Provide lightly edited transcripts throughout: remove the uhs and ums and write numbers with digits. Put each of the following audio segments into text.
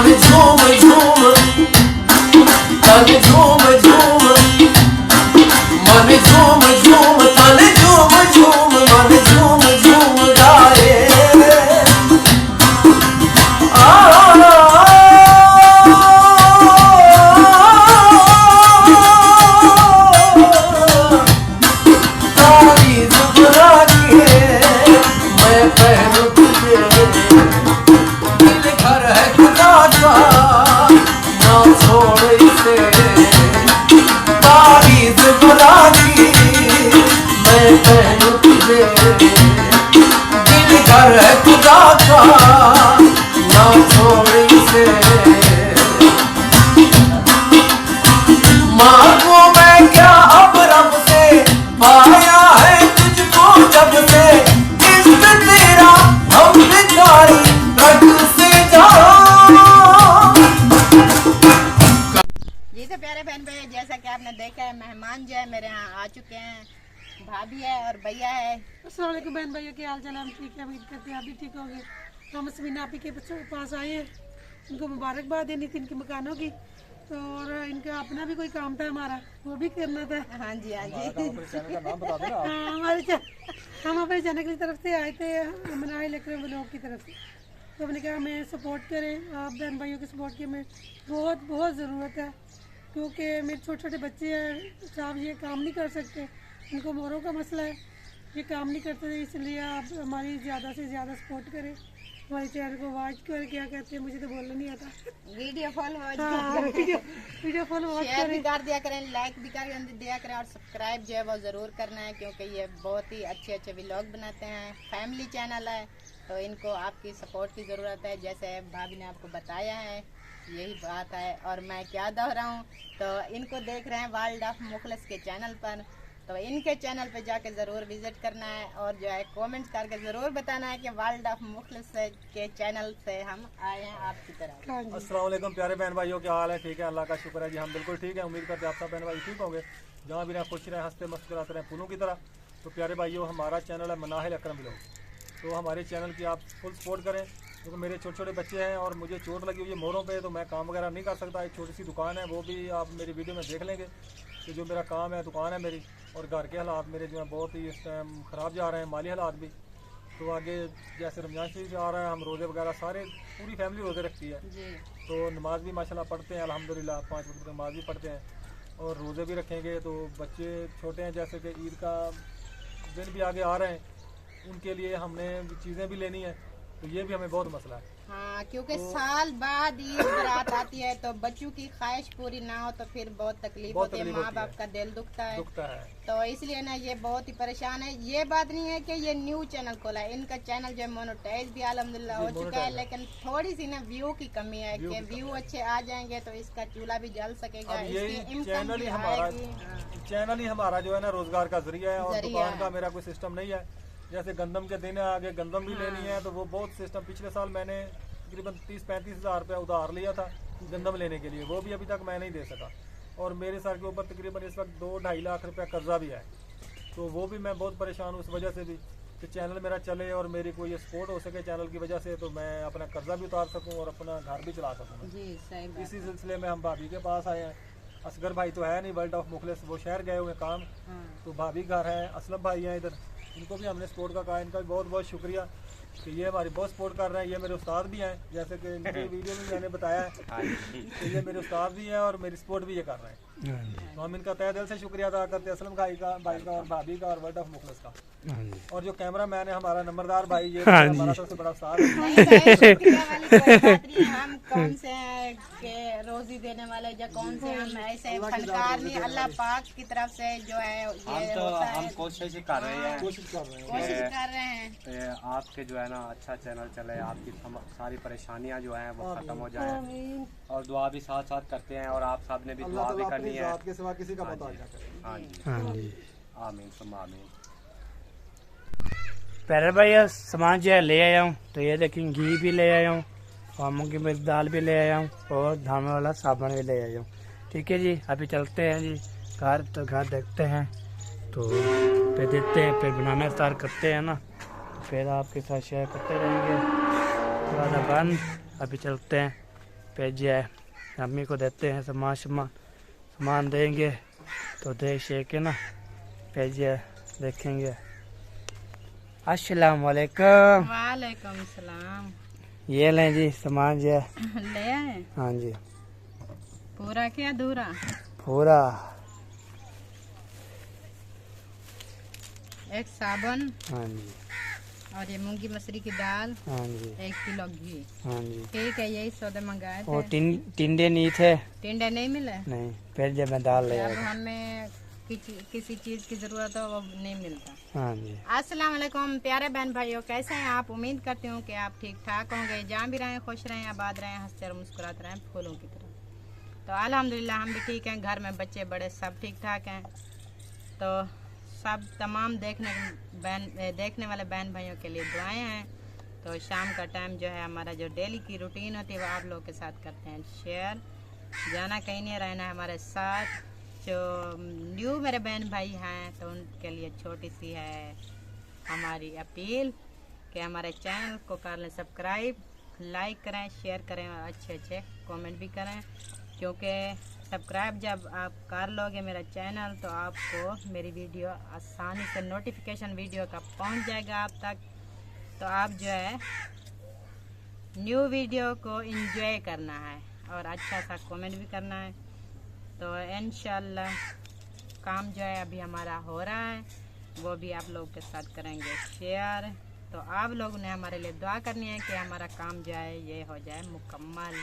मन झूम झूम तन झूम झूम मन झूम झूम तन झूम झूम मन झूम झूम गाए तारीफ बुला के मैं पहनूं तुझे दिल घर है खुदा का ना छोड़ इसे तारीफ बुला के मैं पहनूं तुझे दिल घर है खुदा का ना छोड़ इसे मांगू मैं क्या अब रब से पाया है तुझको जब से इश्क तेरा हम भिखारी रग से जाओ। जी तो प्यारे बहन भाई, जैसा कि आपने देखा है, मेहमान जो है मेरे यहाँ आ चुके हैं। भाभी है और भैया है। अस्सलाम वालेकुम बहन भाइयों, के हाल चाल? हम ठीक है, उम्मीद करते हैं आप भी ठीक होंगे। हम असमीना आपी के पास आए हैं, इनको मुबारकबाद देनी थी इनके मकानों की, तो और इनका अपना भी कोई काम था हमारा, वो भी करना था। हाँ जी हाँ जी। हाँ, हम अपने चैनल की तरफ से आए थे, मनाहिल अकरम व्लॉग की तरफ से, तो हमने कहा हमें सपोर्ट करें। आप बहन भाइयों की सपोर्ट की हमें बहुत बहुत ज़रूरत है, क्योंकि मेरे छोटे छोटे बच्चे हैं साहब, ये काम नहीं कर सकते, इनको मोरों का मसला है, ये काम नहीं करते, इसलिए आप हमारी ज़्यादा से ज़्यादा सपोर्ट करें, हमारे चैनल को वॉच करें। क्या कहते हैं, मुझे तो बोलना नहीं आता। Video follow video follow watch share भी करें, कर दिया करें, लाइक भी कर दिया करें, और सब्सक्राइब जो है वो ज़रूर करना है, क्योंकि ये बहुत ही अच्छे अच्छे व्लॉग बनाते हैं। फैमिली चैनल है, तो इनको आपकी सपोर्ट की ज़रूरत है। जैसे भाभी ने आपको बताया है, यही बात है। और मैं क्या दोहराऊं, तो इनको देख रहे हैं वर्ल्ड ऑफ मुखलिस के चैनल पर, तो इनके चैनल पे जाके ज़रूर विजिट करना है, और जो है कमेंट्स करके ज़रूर बताना है कि वर्ल्ड ऑफ मुखलिस के चैनल से हम आए हैं आपकी तरह। अस्सलाम वालेकुम प्यारे बहन भाइयों, क्या हाल है? ठीक है, अल्लाह का शुक्र है जी, हम बिल्कुल ठीक है। उम्मीद करते हैं आप सब बहन भाई ठीक होंगे, जहाँ भी रहें खुश रहें, हंसते मुस्कुराते रहें फूलों की तरह। तो प्यारे भाइयों, हमारा चैनल है मनाहिल अकरम व्लॉग, तो हमारे चैनल की आप फुल सपोर्ट करें, क्योंकि मेरे छोटे छोटे बच्चे हैं और मुझे चोट लगी हुई है मोरों पे, तो मैं काम वगैरह नहीं कर सकता। एक छोटी सी दुकान है, वो भी आप मेरी वीडियो में देख लेंगे कि जो मेरा काम है, दुकान है मेरी, और घर के हालात मेरे जो है बहुत ही इस टाइम ख़राब जा रहे हैं, माली हालात भी। तो आगे जैसे रमजान शरीफ आ रहा है, हम रोज़े वगैरह सारे पूरी फैमिली रोज़े रखती है, तो नमाज भी माशाल्लाह पढ़ते हैं अल्हम्दुलिल्लाह, 5 वक्त नमाज भी पढ़ते हैं और रोज़े भी रखेंगे। तो बच्चे छोटे हैं, जैसे कि ईद का दिन भी आगे आ रहे हैं, उनके लिए हमने चीज़ें भी लेनी है, तो ये भी हमें बहुत मसला है। हाँ, क्योंकि साल बाद ईद बारात आती है, तो बच्चों की ख्वाहिश पूरी ना हो तो फिर बहुत तकलीफ होती है, माँ बाप का दिल दुखता है। तो इसलिए ना ये बहुत ही परेशान है। ये बात नहीं है कि ये न्यू चैनल खोला है, इनका चैनल जो है मोनेटाइज भी अल्हम्दुलिल्लाह हो चुका है, लेकिन थोड़ी सी ना व्यू की कमी है, कि व्यू अच्छे आ जाएंगे तो इसका चूल्हा भी जल सकेगा, इसकी इनकम भी आएगी। चैनल ही हमारा जो है ना रोजगार का जरिया है, और दुकान का मेरा कोई सिस्टम नहीं है। जैसे गंदम के दिन है, आगे गंदम भी लेनी है, तो वो बहुत सिस्टम। पिछले साल मैंने तकरीबन 30-35 हज़ार रुपया उधार लिया था गंदम लेने के लिए, वो भी अभी तक मैं नहीं दे सका, और मेरे सर के ऊपर तकरीबन इस वक्त 2-2.5 लाख रुपया कर्जा भी है, तो वो भी मैं बहुत परेशान हूँ उस वजह से भी, कि चैनल मेरा चले और मेरी कोई सपोर्ट हो सके चैनल की वजह से, तो मैं अपना कर्जा भी उतार सकूँ और अपना घर भी चला सकूँ। इसी सिलसिले में हम भाभी के पास आए हैं। असगर भाई तो है नहीं, वर्ल्ड ऑफ मुखलिस, वो शहर गए हुए काम, तो भाभी घर है, असलम भाई हैं इधर, इनको भी हमने सपोर्ट का कहा, इनका भी बहुत बहुत शुक्रिया कि ये हमारी बहुत सपोर्ट कर रहे हैं। ये मेरे उस्ताद भी हैं, जैसे कि इनकी वीडियो में मैंने बताया है, तो ये मेरे उस्ताद भी हैं और मेरी सपोर्ट भी ये कर रहे हैं, तो हम इनका तहे दिल से शुक्रिया अदा करते हैं, असलम भाई का और भाभी का और वर्ल्ड ऑफ मुखलिस का। और जो कैमरा मैन है हमारा नंबरदार भाई, ये हमारा सबसे बड़ा उस्ताद है। हम कौन से हैं के रोजी देने वाले, या कौन से हम ऐसे फनकार नहीं, अल्लाह पाक की तरफ से जो है ये होता है। हम कोशिश कर रहे हैं, कोशिश कर रहे हैं आपके जो है ना अच्छा चैनल चले, आपकी सारी परेशानियां जो हैं वो खत्म हो जाए, और दुआ भी साथ साथ करते हैं, और आप साहब ने भी दुआ भी करनी है। आपके सिवा किसी का पता हाँ जी, आमीन सुम्मा आमीन। प्यारे भाई सामान जो है ले आया हूँ, तो ये देखें घी भी ले आया हूँ, और मूंग की दाल भी ले आया हूँ, और धामे वाला साबुन भी ले आया हूँ। ठीक है जी, अभी चलते हैं जी घर, तो घर देखते हैं, तो फिर देखते हैं, फिर बनाना स्टार्ट करते हैं ना, फिर आपके साथ शेयर करते रहेंगे। बंद, अभी चलते हैं भेजा है। अम्मी को देते हैं सामान देंगे तो देख शेख के ना भेजा है, देखेंगे। अस्सलाम वालेकुम। वालेकुम सलाम। ये लें जी सामान जो है। ले आए हाँ जी, पूरा क्या अधूरा? पूरा। एक साबुन हाँ जी, और ये मूंगी मसरी की दाल, हाँ जी, 1 किलो घी। हाँ जी। ठीक है, यही सौदे मंगाए वो थे। टिंडे नहीं थे? टिंडे नहीं मिले। नहीं, फिर जब मैं दाल ले अब आया। हमें किसी चीज की जरूरत हो वो नहीं मिलता। हाँ जी, अस्सलाम वालेकुम प्यारे बहन भाइयों, कैसे हैं आप? उम्मीद करती हूँ कि आप ठीक ठाक होंगे, जहाँ भी रहें खुश रहें, आबाद रहें, हंसते और मुस्कुराते रहें फूलों की तरह। तो अल्हम्दुलिल्लाह हम भी ठीक हैं, घर में बच्चे बड़े सब ठीक ठाक हैं। तो सब तमाम देखने वाले बहन भाइयों के लिए दुआएं हैं। तो शाम का टाइम जो है हमारा जो डेली की रूटीन होती है वो आप लोगों के साथ करते हैं शेयर। जाना कहीं नहीं, रहना है हमारे साथ। जो न्यू मेरे बहन भाई हैं तो उनके लिए छोटी सी है हमारी अपील कि हमारे चैनल को कर लें सब्सक्राइब, लाइक करें, शेयर करें और अच्छे अच्छे कमेंट भी करें, क्योंकि सब्सक्राइब जब आप कर लोगे मेरा चैनल तो आपको मेरी वीडियो आसानी से नोटिफिकेशन वीडियो का पहुंच जाएगा आप तक। तो आप जो है न्यू वीडियो को एंजॉय करना है और अच्छा सा कमेंट भी करना है। तो इंशाल्लाह काम जो है अभी हमारा हो रहा है वो भी आप लोगों के साथ करेंगे शेयर। तो आप लोगों ने हमारे लिए दुआ करनी है कि हमारा काम जो है ये हो जाए मुकम्मल।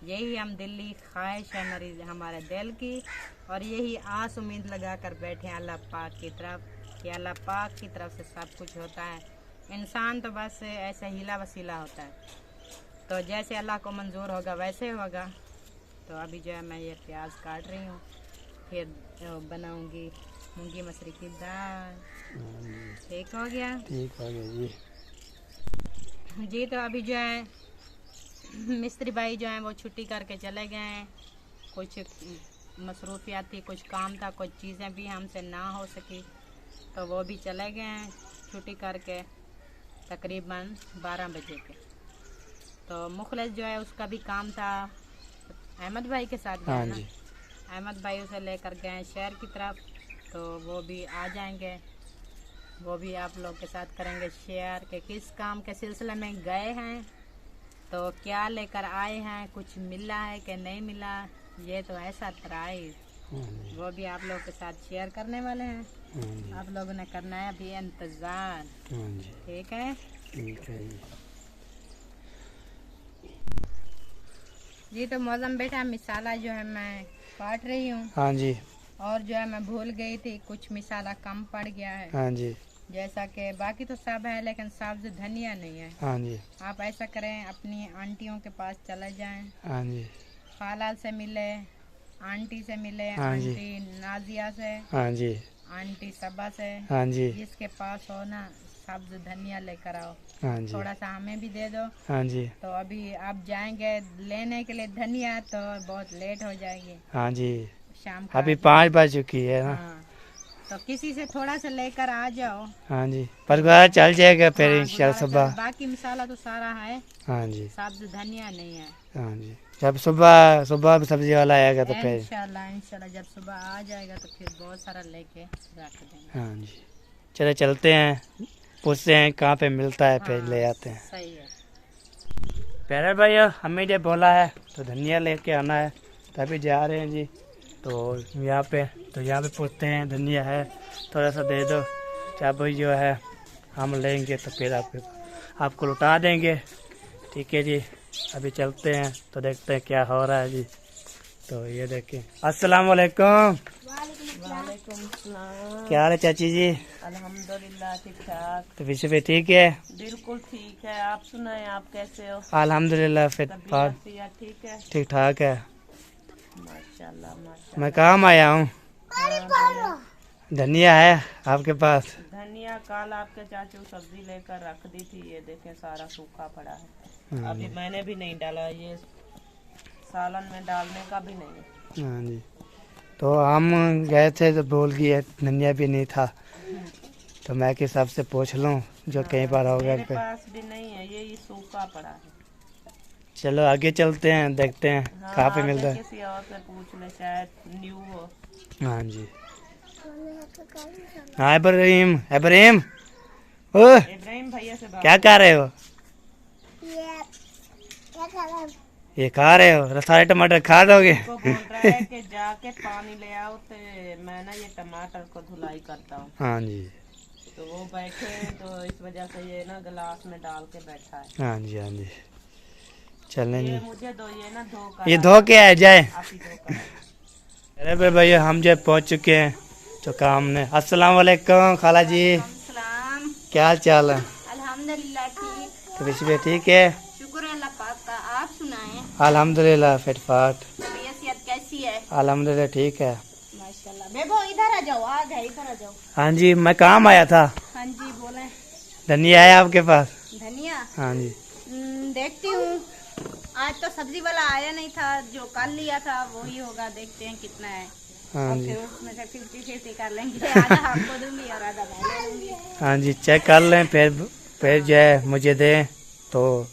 यही हम दिल्ली ख्वाहिश है हमारे दिल की, और यही आस उम्मीद लगा कर बैठे हैं अल्लाह पाक की तरफ कि अल्लाह पाक की तरफ से सब कुछ होता है। इंसान तो बस ऐसे हीला वसीला होता है, तो जैसे अल्लाह को मंजूर होगा वैसे होगा। तो अभी जो है मैं ये प्याज काट रही हूँ, फिर बनाऊंगी मूंगी मसरी की दाल। ठीक हो गया? ठीक हो गया जी। जी तो अभी जो है मिस्त्री भाई जो हैं वो छुट्टी करके चले गए हैं। कुछ मसरूफियात थी, कुछ काम था, कुछ चीज़ें भी हमसे ना हो सकी तो वो भी चले गए हैं छुट्टी करके तकरीबन 12 बजे के। तो मुखलिस जो है उसका भी काम था, अहमद भाई के साथ गया ना। अहमद भाई उसे लेकर गए शहर की तरफ, तो वो भी आ जाएंगे, वो भी आप लोग के साथ करेंगे शेयर कि किस काम के सिलसिले में गए हैं, तो क्या लेकर आए हैं, कुछ मिला है कि नहीं मिला, ये तो ऐसा प्राइस वो भी आप लोग के साथ शेयर करने वाले हैं। आप लोगों ने करना है अभी इंतज़ार। ठीक है? ठीक है जी तो मौसम बेटा मिसाला जो है मैं काट रही हूँ। हाँ जी, और जो है मैं भूल गई थी, कुछ मिसाला कम पड़ गया है। हाँ जी, जैसा कि बाकी तो सब है लेकिन सब्ज धनिया नहीं है। हाँ जी, आप ऐसा करें अपनी आंटियों के पास चले जाएं, हाँ जी, खाला से मिले, आंटी से मिले, हाँ जी, आंटी नाजिया से, हाँ जी, आंटी सबा से, हाँ जी, जिसके पास हो ना सब्ज धनिया लेकर आओ, हाँ जी, थोड़ा सा हमें भी दे दो। हाँ जी, तो अभी आप जाएंगे लेने के लिए धनिया तो बहुत लेट हो जाएगी, हाँ जी, शाम का अभी 5 बज चुकी है ना। हाँ, तो किसी से थोड़ा सा लेकर आ जाओ। हाँ जी, पर गुजारा चल जाएगा फिर हाँ, इंशाल्लाह गुजारा सुबह। चल- बाकी मिसाला तो सारा है, हाँ जी, सब्ज धनिया नहीं है। हाँ जी, जब सुबह सब्जी वाला आएगा तो फिर। इंशाल्लाह जब सुबह आ जाएगा तो फिर बहुत सारा लेके रख देंगे। हाँ जी, चलो चलते हैं, पूछते हैं कहाँ पे मिलता है, फिर हाँ, ले आते हैं। सही है। प्यारे भाई हमें जो बोला है तो धनिया लेके आना है, तभी जा रहे हैं जी। तो यहाँ पे पूछते हैं धनिया है, थोड़ा सा दे दो, जब जो है हम लेंगे तो फिर आपको लौटा देंगे। ठीक है जी, अभी चलते हैं तो देखते हैं क्या हो रहा है जी। तो ये देखें, अस्सलाम वालेकुम। वालेकुम सलाम। क्या हाल है चाची जी? अल्हम्दुलिल्लाह ठीक ठाक, तो पीछे भी ठीक है? बिल्कुल ठीक है। आप सुनाएं, आप कैसे हो? अल्हम्दुलिल्लाह फिर तबीयत सेहत ठीक है? ठीक ठाक है। माशाल्लाह माशाल्लाह। मैं काम आया हूँ, धनिया है आपके पास? धनिया कल आपके चाचू सब्जी लेकर रख दी थी, ये देखें सारा सूखा पड़ा है। अभी मैंने भी नहीं डाला, ये सालन में डालने का भी नहीं। हाँ जी, तो हम गए थे तो बोल गए धनिया भी नहीं था, तो मैं किस हिसाब से पूछ लूँ जो कहीं पर होगा। मेरे पास भी नहीं है, ये सूखा पड़ा है। चलो आगे चलते हैं, देखते हैं कहाँ पे हाँ, मिलता है। किसी और से पूछ ले, शायद न्यू हो। हाँ जी। हाँ इब्राहिम, इब्राहिम ओ इब्राहिम भैया से बात क्या कर रहे हो? ये खा रहे हो? सारे टमाटर खा दोगे? को बोल रहा है कि जाके पानी ले आओ, तो मैं ना ये टमाटर को धुलाई करता हूँ। हाँ जी, तो वो बैठे तो इस वजह से ये ना गिलास में डाल के बैठा है। हाँ जी, हाँ जी। चलें ये जी, मुझे दो, ये ना धो ये कर धो के आ जाए। आप ही धो कर। अरे भाई भैया हम जो पहुँच चुके हैं तो काम ने। अस्सलाम वालेकुम खाला जी, सलाम। क्या हाल चाल है? अल्हम्दुलिल्लाह ठीक। तबीयत ठीक है? शुक्र है अल्लाह पाक का। आप सुनाएं, अल्हम्दुलिल्लाह फिट फाट। तबीयत सेहत कैसी है? अल्हम्दुलिल्लाह ठीक है। माशाल्लाह। बेबो इधर आ जाओ, आ गए, इधर आ जाओ। हाँ जी, मैं काम आया था। हाँ जी बोले। धनिया है आपके पास? धनिया हाँ जी। देखती हूँ। आज तो सब्जी वाला आया नहीं था, जो कल लिया था वही होगा, देखते हैं कितना है। हाँ और जी, फिर उसमें से 50-50 कर लेंगे, आधा आपको दूंगी और आधा मैं ले लूंगी। हाँ जी, चेक कर लें, फिर जो है मुझे दें। तो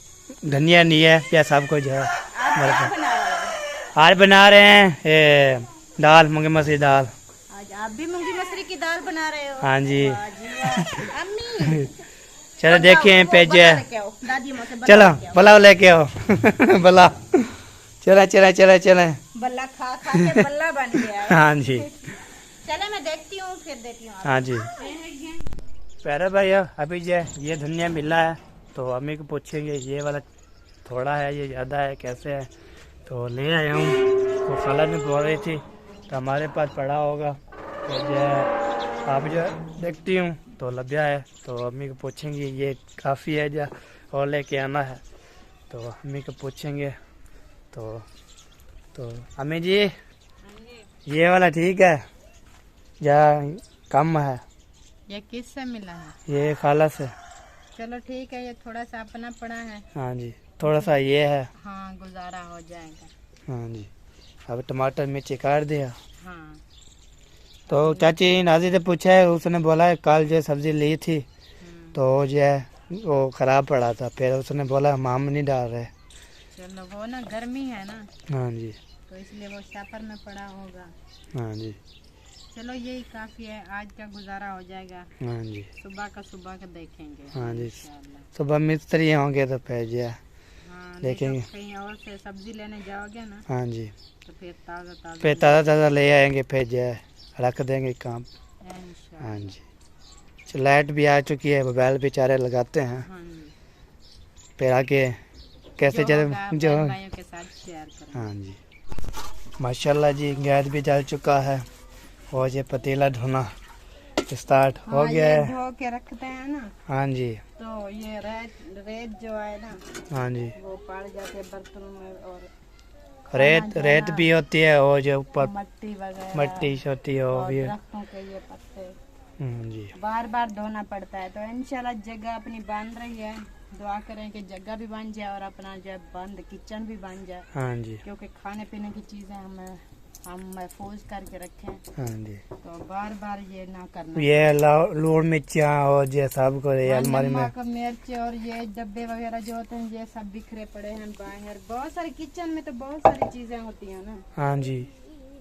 धनिया नहीं है क्या सब कुछ है आप मेरे क्या पास। बना रहे हो? आज बना रहे हैं दाल, मूंगी मसूरी दाल। आज आप भी मूंगी मसूरी की दाल बना रहे हो? हाँ जी। वाह जी वाह। अम्मी चलो देखिए पेज बल्ला है। लेके आओ, दादी माँ से बल्ला चलो लेके आओ। बुलाओ लेके आओ बुला। चले चले चले चले। बल्ला खा खा के बल्ला बन गया है। हाँ जी, चले मैं देखती हूँ, फिर देती हूँ आपको। हाँ जी। प्यारे भैया अभी जो है ये धनिया मिला है, तो अम्मी को पूछेंगे ये वाला थोड़ा है, ये ज़्यादा है, कैसे है। तो ले आया हूँ, तो खाला भी बोल रही थी तो हमारे पास पड़ा होगा। तो जो है आप जो है देखती हूँ तो लब्या है, तो अम्मी को पूछेंगे ये काफ़ी है जा और लेके आना है। तो अम्मी को पूछेंगे। तो अम्मी जी ये वाला ठीक है या कम है? ये किससे मिला है? ये खाला से। चलो ठीक है, ये थोड़ा सा अपना पड़ा है। हाँ जी, थोड़ा सा ये है। हाँ गुजारा हो जाएगा। हाँ जी, अब टमाटर मिर्ची काट दिया। हाँ तो चाची नाजी से पूछा है, उसने बोला है कल जो सब्जी ली थी तो जो है वो ख़राब पड़ा था, फिर उसने बोला हम नहीं डाल रहे। चलो वो ना गर्मी है ना, हाँ जी, तो इसलिए वो शापर में पड़ा होगा। हाँ जी, चलो यही काफ़ी है, आज का गुजारा हो जाएगा। हाँ जी, सुबह का देखेंगे। हाँ जी। इंशाल्लाह। सुबह मिस्त्री होंगे तो फिर जो है हाँ नहीं देखेंगे। तो कहीं और से सब्जी लेने जाओगे ना, हाँ जी, तो फिर ताज़ा ताज़ा फिर ताज़ा ताज़ा ले आएंगे, फिर जो है रख देंगे काम। इंशाल्लाह। हाँ जी, तो लाइट भी आ चुकी है, मोबाइल बेचारे लगाते हैं, हाँ जी। फिर आगे कैसे जो चले होगा जो। बहन भाइयों के साथ शेयर करें। हाँ जी, माशाल्लाह जी गैस भी जल चुका है और ये पतीला धोना स्टार्ट हो हाँ, गया ये है। धो के रखते हैं ना, हाँ जी, तो ये रेत जो है ना, हाँ जी, वो पड़ जाते हैं बर्तनों में, और रेत भी होती है और जो ऊपर मट्टी वगैरह मट्टी होती है वो और भी। दरख्तों के ये पत्ते जी, बार बार धोना पड़ता है। तो इंशाल्लाह जगह अपनी बन रही है, दुआ करें कि जगह भी बन जाए और अपना जो है बंद किचन भी बन जाए, हाँ जी, क्योंकि खाने पीने की चीज़ें हम महफूज करके रखें। हाँ जी। तो बार बार ये ना करना। ये लूण मिर्चियाँ और ये सब को ये अलमारी में। नमक मिर्च और ये डब्बे वगैरह जो होते हैं, ये सब बिखरे पड़े हैं बाहर। बहुत सारे किचन में तो बहुत सारी चीजें होती हैं ना, हाँ जी,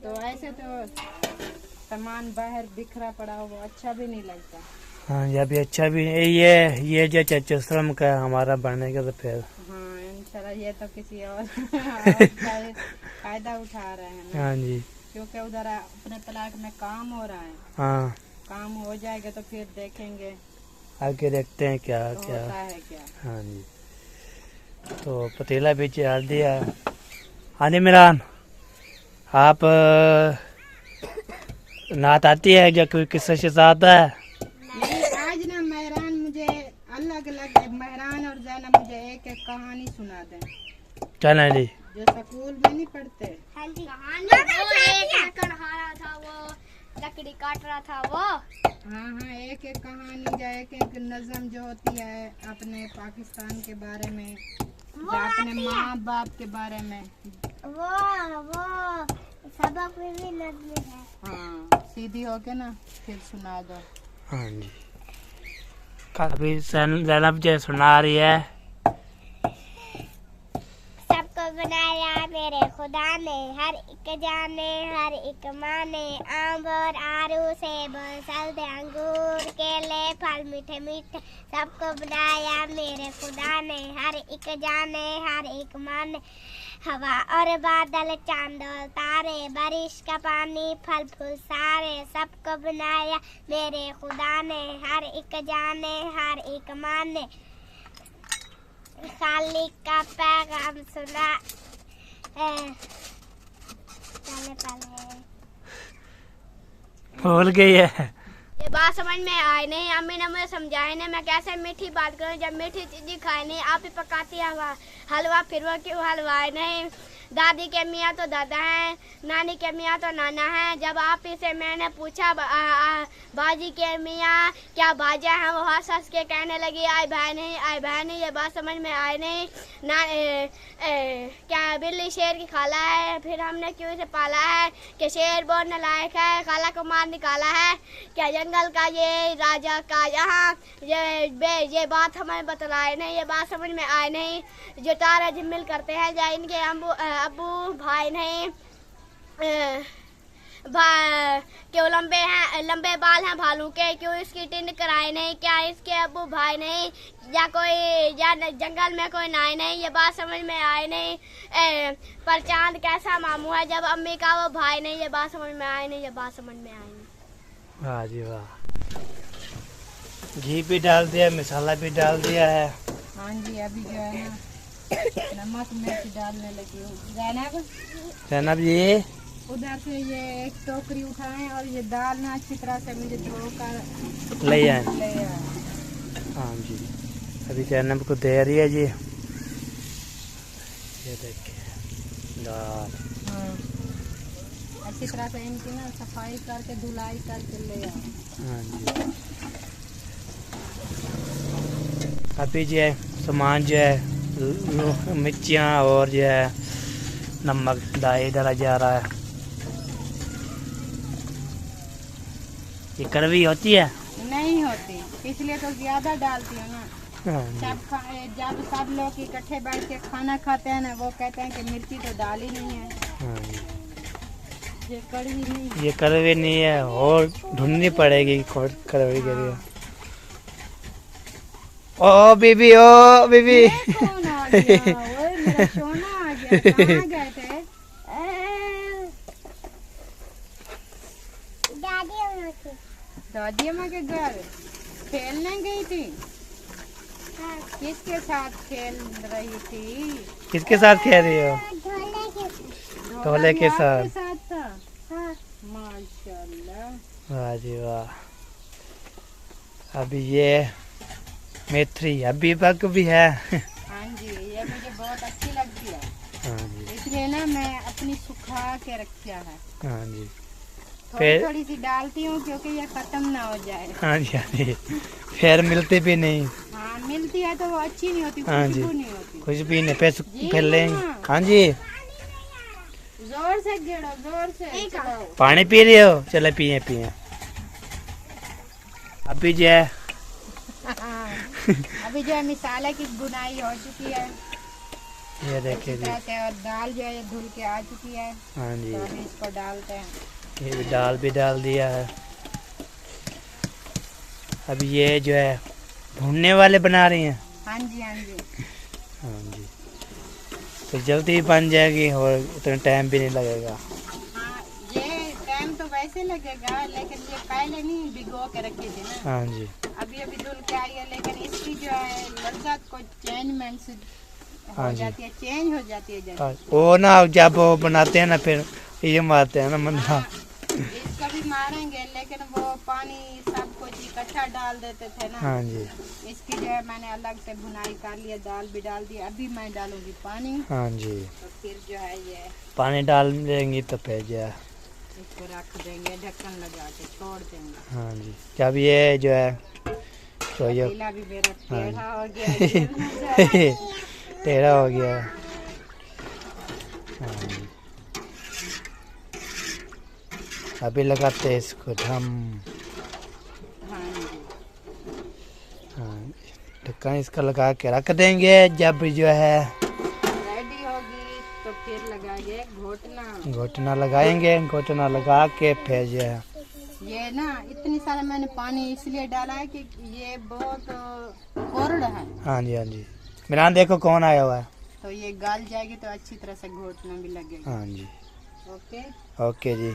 तो ऐसे तो सामान बाहर बिखरा पड़ा हो वो अच्छा भी नहीं लगता। हाँ ये भी अच्छा भी है। ये जो चचुश्रम का हमारा बनेगा तो फिर। हाँ इंशाल्लाह, ये तो किसी और फायदा उठा रहे हैं ना, हाँ जी, क्योंकि उधर अपने प्लाट में काम हो रहा है। हाँ काम हो जाएगा तो फिर देखेंगे आगे देखते हैं क्या तो क्या। होता है क्या। हाँ जी, तो पतीला भी डाल दिया। हाँ जी मिरान, आप नात आती है जो कोई किस्सा शिस्सा आता है? नहीं, आज ना मेहरान मुझे अलग अलग, मेहरान और जैनब मुझे एक एक कहानी सुना दें, चलें जी। जो स्कूल में नहीं पढ़ते। हाँ जी, वो एक लकड़ हारा था, वो लकड़ी काट रहा था वो। हाँ हाँ, एक एक कहानी या एक एक नज़म जो होती है अपने पाकिस्तान के बारे में, या अपने माँ बाप के बारे में। वो सबक में भी नज़म है। हाँ सीधी होके ना फिर सुना दो। हाँ जी, अभी जैनब जो सुना रही है। बनाया मेरे खुदा ने, हर एक जाने हर एक माने। आम और आरू सेब सल्दे अंगूर केले फल मीठे मीठे, सबको बनाया मेरे खुदा ने, हर एक जाने हर एक माने। हवा और बादल चांद और तारे, बारिश का पानी फल फूल सारे, सबको बनाया मेरे खुदा ने, हर एक जाने हर एक माने। खालिक का पैगाम सुना पहले भूल गई है। ये बात समझ में आई नहीं, अम्मी ने मुझे समझाई नहीं, मैं कैसे मीठी बात करूं जब मीठी चीज़ें खाई नहीं। आप ही पकाती है हलवा, फिर वो क्यों हलवाए नहीं। दादी के मियाँ तो दादा हैं, नानी के मियाँ तो नाना हैं। जब आप ही से मैंने पूछा बाजी के मियाँ क्या बाजा हैं, वो हंस हंस के कहने लगी आई बहन नहीं आई बहन नहीं। ये बात समझ में आई नहीं ना। क्या बिल्ली शेर की खाला है, फिर हमने क्यों इसे पाला है कि शेर बहुत नालायक है, खाला को मार निकाला है। क्या जंगल का ये राजा का यहाँ ये बात हमें बतलाए नहीं, ये बात समझ में आए नहीं। जो तारा झिमिल करते हैं या इनके अबू भाई नहीं क्यों लंबे बाल हैं भालू के, क्यों इसकी टिंड कराए नहीं। क्या इसके अबू भाई नहीं या कोई या जंगल में कोई नाई नहीं, ये बात समझ में आए नहीं। पर चांद कैसा मामू है जब अम्मी का वो भाई नहीं, ये बात समझ में आए नहीं, ये बात समझ में आए नहीं। वाह जी वाह। घी भी डाल दिया, मसाला भी डाल दिया है। हाँ जी, अभी जो है ना नमक मिर्च डालने लगी हूँ। जनाब ये उधर से ये एक टोकरी उठाएं और ये दाल ना अच्छी तरह से मुझे धोकर ले आए। ले आए। हाँ जी, अभी जनाब को दे रही है जी। ये देखिए दाल। हाँ, अच्छी तरह से इनकी ना सफाई करके धुलाई करके ले आओ। हाँ जी, अभी जो है सामान जो है मिर्चियाँ और जो है नमक डाला जा रहा है। ये कड़वी होती है? नहीं होती, इसलिए तो ज्यादा डालती हूँ ना। हाँ जब सब लोग इकट्ठे बैठ के खाना खाते हैं ना, वो कहते हैं कि मिर्ची तो डाली नहीं है। हाँ जी, ये कड़वी नहीं, ये कड़वी नहीं है और ढूंढनी पड़ेगी कड़वी के लिए। ओ बीबी, ओ बीबी। कौन आ गया? ओए मेरा सोना आ गया। कहाँ गए थे? दादी अम्मा के घर खेलने गई थी। किसके साथ खेल रही थी? किसके साथ खेल रही हो? ढोले के साथ। था। माशाल्लाह। वाह जी वाह। अभी ये मेथी अभी पक भी है। हाँ जी, ये मुझे बहुत अच्छी लगती है। हाँ जी, इसलिए ना मैं अपनी सुखा के रखा है। हाँ जी, थोड़ी थोड़ी सी डालती हूँ क्योंकि ये खत्म ना हो जाए। हाँ जी, हाँ जी, फिर मिलती भी नहीं। हाँ, मिलती है तो वो अच्छी नहीं होती, हाँ जी, खुशबू नहीं होती। कुछ भी नहीं, फिर लेंगे। हाँ जी, जोर से गिरो, जोर से चलो। पानी पी रहे हो? चलो पिए पिए। अभी जो है अभी जो है मसाले की बुनाई हो चुकी है, ये देखिए जी। और दाल जो है धुल के आ चुकी है। हाँ जी, तो अभी इसको डालते हैं। ये भी डाल दिया है। अभी ये जो है भूनने वाले बना रही हैं। हाँ जी, हाँ जी। हाँ जी, तो जल्दी बन जाएगी और उतना टाइम भी नहीं लगेगा। हाँ, ये टाइम तो वैसे लगेगा, लेकिन ये पहले नहीं भिगो के रखी थी ना। हाँ जी, अभी धुल के आई है, लेकिन इसकी जो है लज्जत को चेंजमेंट से हाँ हो जी। जाती है, चेंज हो जाती है जैसे। वो ना जब वो बनाते हैं ना फिर ये मारते हैं ना मंदा। इसका भी मारेंगे, लेकिन वो पानी सब कुछ इकट्ठा डाल देते थे ना। हाँ जी, इसकी जो है मैंने अलग से भुनाई कर लिया, दाल भी डाल दी। अभी मैं डालूंगी पानी, हाँ जी, तो फिर जो है ये पानी डाल देंगी तो फिर जो है इसको रख देंगे, ढक्कन लगा के छोड़ देंगे। हाँ जी, जब ये जो है तो ये पतीला भी मेरा टेढ़ा हो गया। टेढ़ा हो गया। हाँ जी, अभी लगाते हैं इसको हम। हाँ जी, हाँ, ढक्कन इसका लगा के रख देंगे। जब जो है रेडी होगी तो फिर लगाएंगे घोटना। घोटना लगाएंगे, घोटना लगा के फिर जो है ये ना इतनी सारा मैंने पानी इसलिए डाला है कि ये बहुत कोरड़ है। हाँ जी हाँ जी। मिरान देखो कौन आया हुआ है। तो ये गाल जाएगी तो अच्छी तरह से घोटना भी लगेगा। हाँ जी ओके ओके जी।